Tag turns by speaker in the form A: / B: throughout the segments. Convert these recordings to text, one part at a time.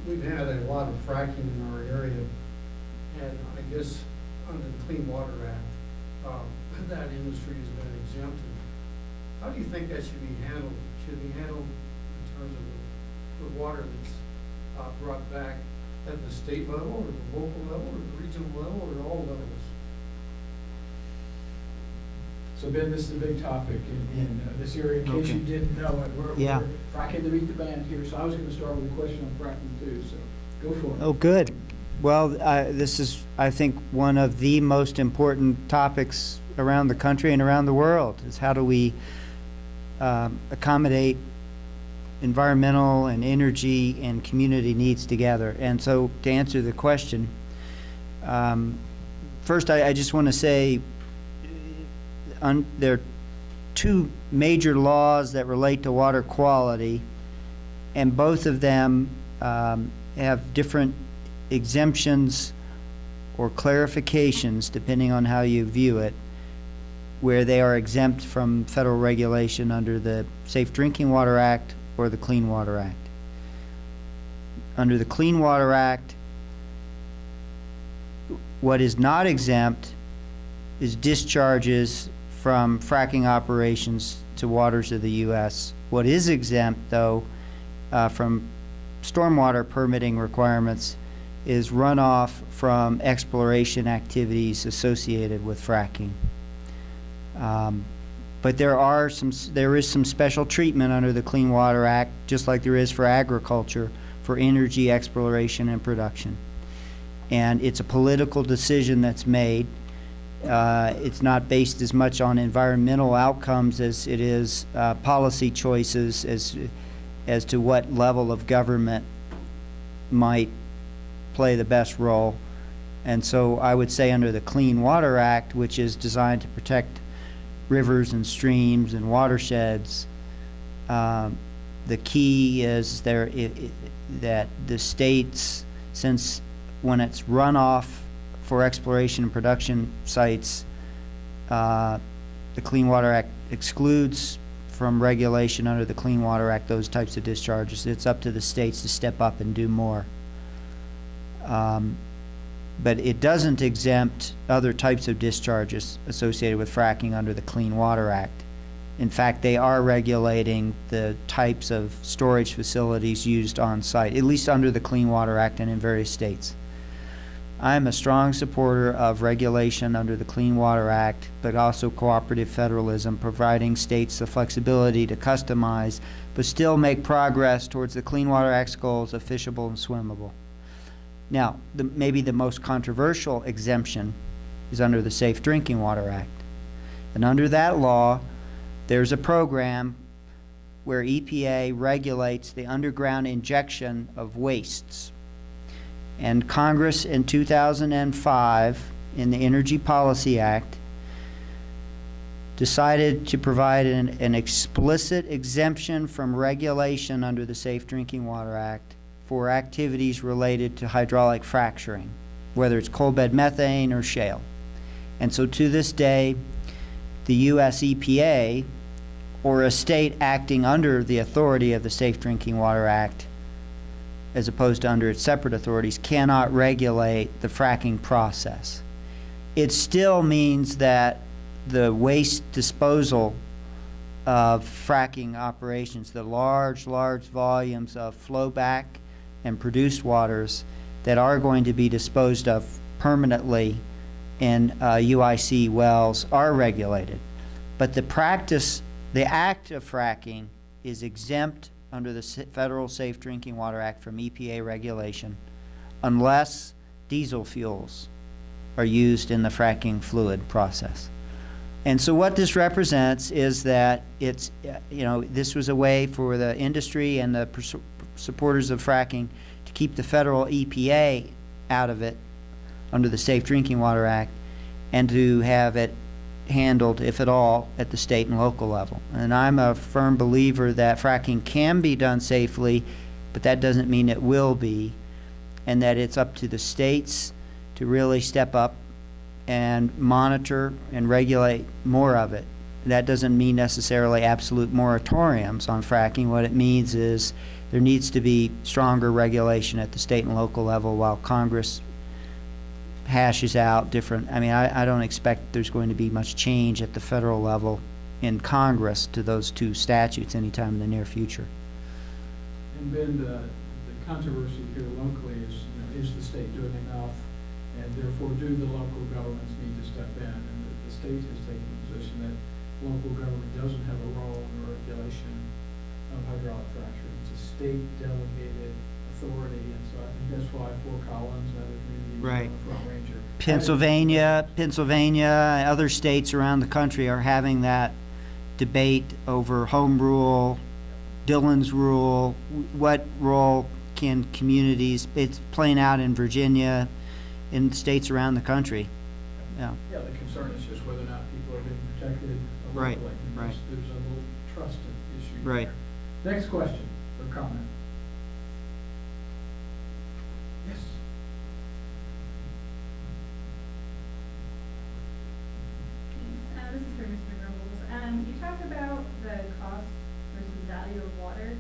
A: we've had a lot of fracking in our area, and I guess under the Clean Water Act, that industry has been exempted. How do you think that should be handled? Should it be handled in terms of the water that's brought back at the state level, or the local level, or the regional level, or at all levels?
B: So Ben, this is a big topic in this area. In case you didn't know it, we're fracking to meet the band here. So I was going to start with a question on fracking too. So go for it.
C: Oh, good. Well, this is, I think, one of the most important topics around the country and around the world, is how do we accommodate environmental and energy and community needs together. And so to answer the question, first I just want to say there are two major laws that relate to water quality, and both of them have different exemptions or clarifications, depending on how you view it, where they are exempt from federal regulation under the Safe Drinking Water Act or the Clean Water Act. Under the Clean Water Act, what is not exempt is discharges from fracking operations to waters of the U.S. What is exempt, though, from stormwater permitting requirements is runoff from exploration activities associated with fracking. But there is some special treatment under the Clean Water Act, just like there is for agriculture, for energy exploration and production. And it's a political decision that's made. It's not based as much on environmental outcomes as it is policy choices as to what level of government might play the best role. And so I would say under the Clean Water Act, which is designed to protect rivers and streams and watersheds, the key is that the states, since when it's runoff for exploration and production sites, the Clean Water Act excludes from regulation under the Clean Water Act those types of discharges. It's up to the states to step up and do more. But it doesn't exempt other types of discharges associated with fracking under the Clean Water Act. In fact, they are regulating the types of storage facilities used on site, at least under the Clean Water Act and in various states. I'm a strong supporter of regulation under the Clean Water Act, but also cooperative federalism, providing states the flexibility to customize, but still make progress towards the Clean Water Act's goals of fishable and swimmable. Now, maybe the most controversial exemption is under the Safe Drinking Water Act. And under that law, there's a program where EPA regulates the underground injection of wastes. And Congress in 2005, in the Energy Policy Act, decided to provide an explicit exemption from regulation under the Safe Drinking Water Act for activities related to hydraulic fracturing, whether it's coal bed methane or shale. And so to this day, the U.S. EPA, or a state acting under the authority of the Safe Drinking Water Act, as opposed to under its separate authorities, cannot regulate the fracking process. It still means that the waste disposal of fracking operations, the large volumes of flowback and produced waters that are going to be disposed of permanently in UIC wells are regulated. But the practice, the act of fracking is exempt under the Federal Safe Drinking Water Act from EPA regulation unless diesel fuels are used in the fracking fluid process. And so what this represents is that it's, this was a way for the industry and the supporters of fracking to keep the federal EPA out of it under the Safe Drinking Water Act, and to have it handled, if at all, at the state and local level. And I'm a firm believer that fracking can be done safely, but that doesn't mean it will be, and that it's up to the states to really step up and monitor and regulate more of it. That doesn't mean necessarily absolute moratoriums on fracking. What it means is there needs to be stronger regulation at the state and local level while Congress hashes out different, I mean, I don't expect there's going to be much change at the federal level in Congress to those two statutes anytime in the near future.
B: And Ben, the controversy here locally is, is the state doing enough? And therefore, do the local governments need to step in? And the state has taken the position that local government doesn't have a role in the regulation of hydraulic fracturing. It's a state delegated authority, and so I think that's why Fort Collins and other communities
C: Right.
B: on the Front Range are
C: Pennsylvania, and other states around the country are having that debate over home rule, Dillon's rule, what role can communities, it's playing out in Virginia, in states around the country. Yeah.
B: Yeah, the concern is just whether or not people are being protected
C: Right,
B: locally. And
C: right.
B: There's a little trust issue
C: Right.
B: there. Next question or comment? Yes.
D: This is for Mr. Grumbles. You talked about the cost versus value of water,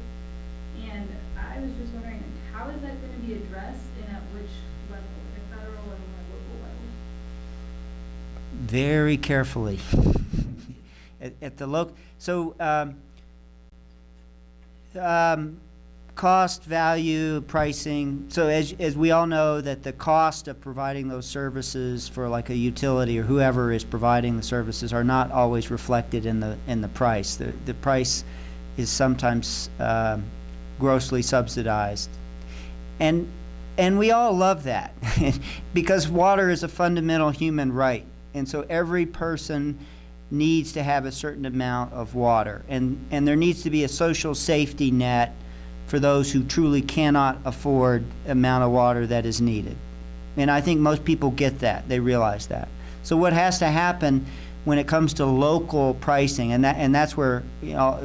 D: and I was just wondering, how is that going to be addressed and at which level, like a federal and a local level?
C: Very carefully. At the local, so cost, value, pricing. So as we all know, that the cost of providing those services for like a utility or whoever is providing the services are not always reflected in the price. The price is sometimes grossly subsidized, and we all love that because water is a fundamental human right, and so every person needs to have a certain amount of water, and there needs to be a social safety net for those who truly cannot afford the amount of water that is needed. And I think most people get that, they realize that. So what has to happen when it comes to local pricing, and that's where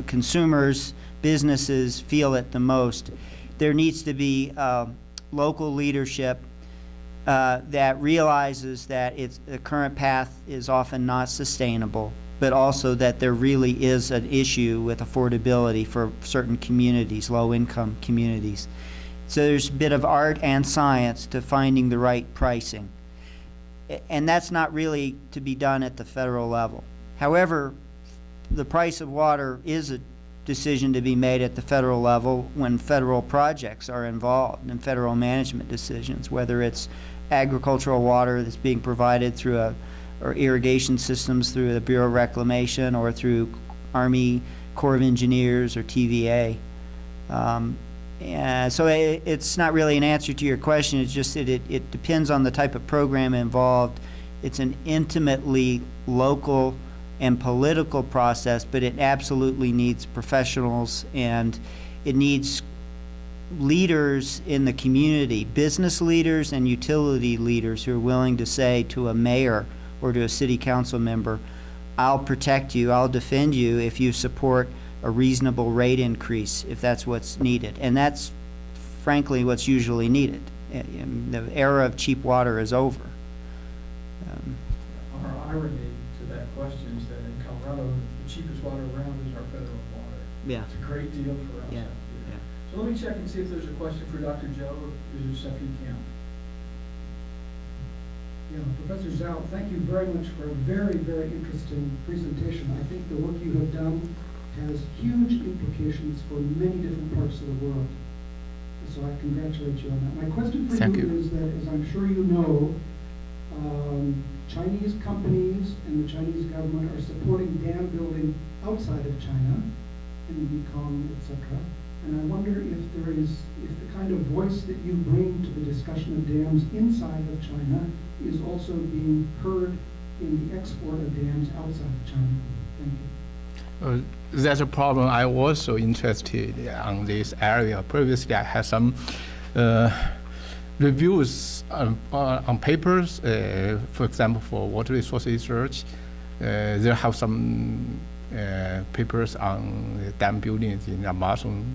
C: consumers, businesses feel it the most, there needs to be local leadership that realizes that the current path is often not sustainable, but also that there really is an issue with affordability for certain communities, low-income communities. So there's a bit of art and science to finding the right pricing. And that's not really to be done at the federal level. However, the price of water is a decision to be made at the federal level when federal projects are involved in federal management decisions, whether it's agricultural water that's being provided through or irrigation systems through the Bureau of Reclamation or through Army Corps of Engineers or TVA. And so it's not really an answer to your question. It's just it depends on the type of program involved. It's an intimately local and political process, but it absolutely needs professionals, and it needs leaders in the community, business leaders and utility leaders who are willing to say to a mayor or to a city council member, I'll protect you, I'll defend you if you support a reasonable rate increase, if that's what's needed. And that's frankly what's usually needed. The era of cheap water is over.
B: Our irony to that question is that in Colorado, the cheapest water around is our federal water.
C: Yeah.
B: It's a great deal for us
C: Yeah.
B: out here.
C: Yeah.
B: So let me check and see if there's a question for Dr. Joe or is there stuff you count?
E: Yeah, Professor Zhao, thank you very much for a very, very interesting presentation. I think the work you have done has huge implications for many different parts of the world. So I congratulate you on that. My question for you is that, as I'm sure you know, Chinese companies and the Chinese government are supporting dam building outside of China, in Mekong, etc. And I wonder if the kind of voice that you bring to the discussion of dams inside of China is also being heard in the export of dams outside of China. Thank you.
F: That's a problem. I also interested on this area. Previously, I had some reviews on papers. For example, for water resource research, there have some papers on dam buildings in Amazon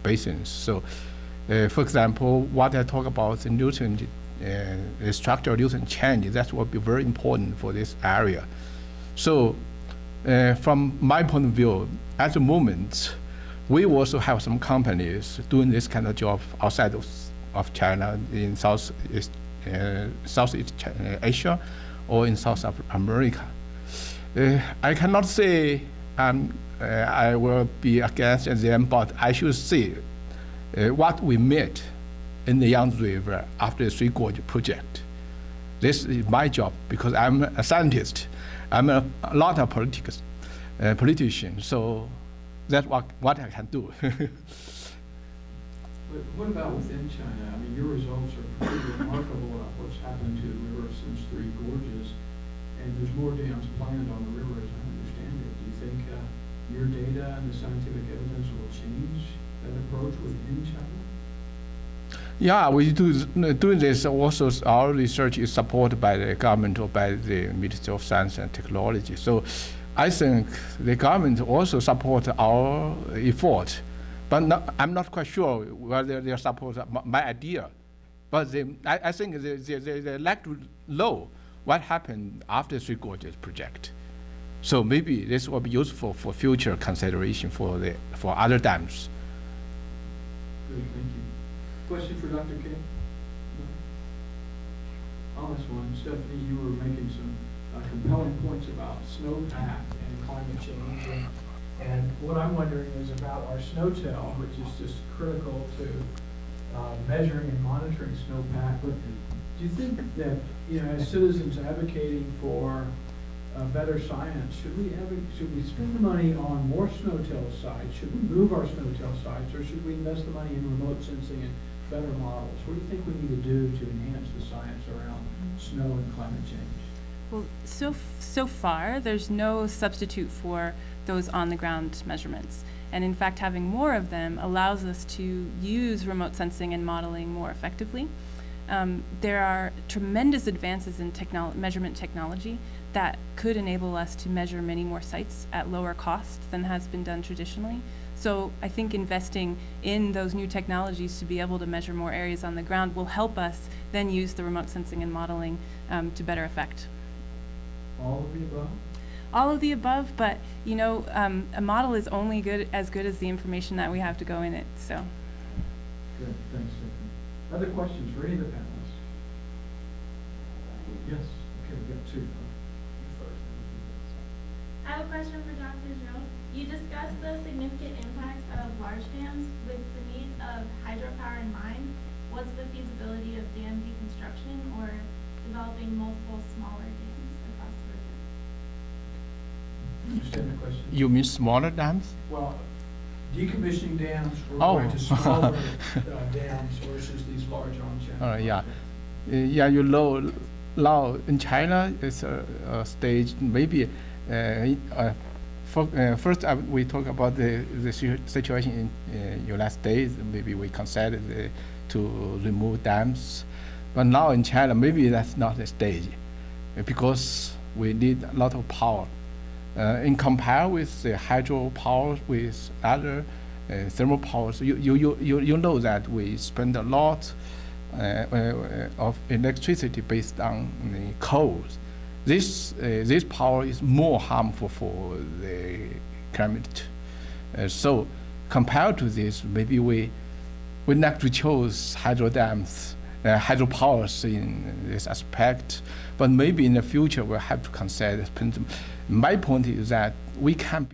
F: basins. So, for example, what I talk about the nutrient, structural nutrient change, that will be very important for this area. So, From my point of view, at the moment, we also have some companies doing this kind of job outside of China, in Southeast Asia, or in South America. I cannot say I will be against them, but I should say what we made in the Yangtze River after the Three Gorges project. This is my job because I'm a scientist. I'm a lot of politician, so that's what I can do.
B: But what about within China? I mean, your results are pretty remarkable about what's happened to the river since Three Gorges, and there's more dams planned on the river, as I understand it. Do you think your data and the scientific evidence will change that approach within China?
F: Yeah, we doing this also. Our research is supported by the government or by the Ministry of Science and Technology. So I think the government also support our effort. But I'm not quite sure whether they support my idea. But I think they like to know what happened after Three Gorges project. So maybe this will be useful for future consideration for other dams.
B: Good, thank you. Question for Dr. K? No? I'll ask one. Stephanie, you were making some compelling points about snowpack and climate change. And what I'm wondering is about our snow tell, which is just critical to measuring and monitoring snowpack. But do you think that, as citizens advocating for better science, should we spend the money on more snow tell sites? Should we move our snow tell sites, or should we invest the money in remote sensing and better models? What do you think we need to do to enhance the science around snow and climate change?
G: Well, so far, there's no substitute for those on-the-ground measurements. And in fact, having more of them allows us to use remote sensing and modeling more effectively. There are tremendous advances in measurement technology that could enable us to measure many more sites at lower cost than has been done traditionally. So I think investing in those new technologies to be able to measure more areas on the ground will help us then use the remote sensing and modeling to better effect.
B: All of the above?
G: All of the above, but a model is only as good as the information that we have to go in it. So.
B: Good, thanks, Stephanie. Other questions for any of the panelists? Yes. Okay, we've got two. You first.
H: I have a question for Dr. Zhou. You discussed the significant impacts of large dams with the need of hydropower in mind. What's the feasibility of dam deconstruction or developing multiple smaller dams across the river?
B: Understand the question?
F: You mean smaller dams?
B: Well, decommissioning dams or
F: Oh.
B: going to smaller dams versus these large on-channel.
F: Yeah. Yeah, now in China, it's a stage maybe. First, we talk about the situation in United States. Maybe we consider to remove dams, but now in China, maybe that's not the stage, because we need a lot of power. In compare with the hydropower with other thermal powers, you know that we spend a lot of electricity based on coal. This power is more harmful for the climate. So compared to this, maybe we like to choose hydropowers in this aspect, but maybe in the future we'll have to consider. My point is that we can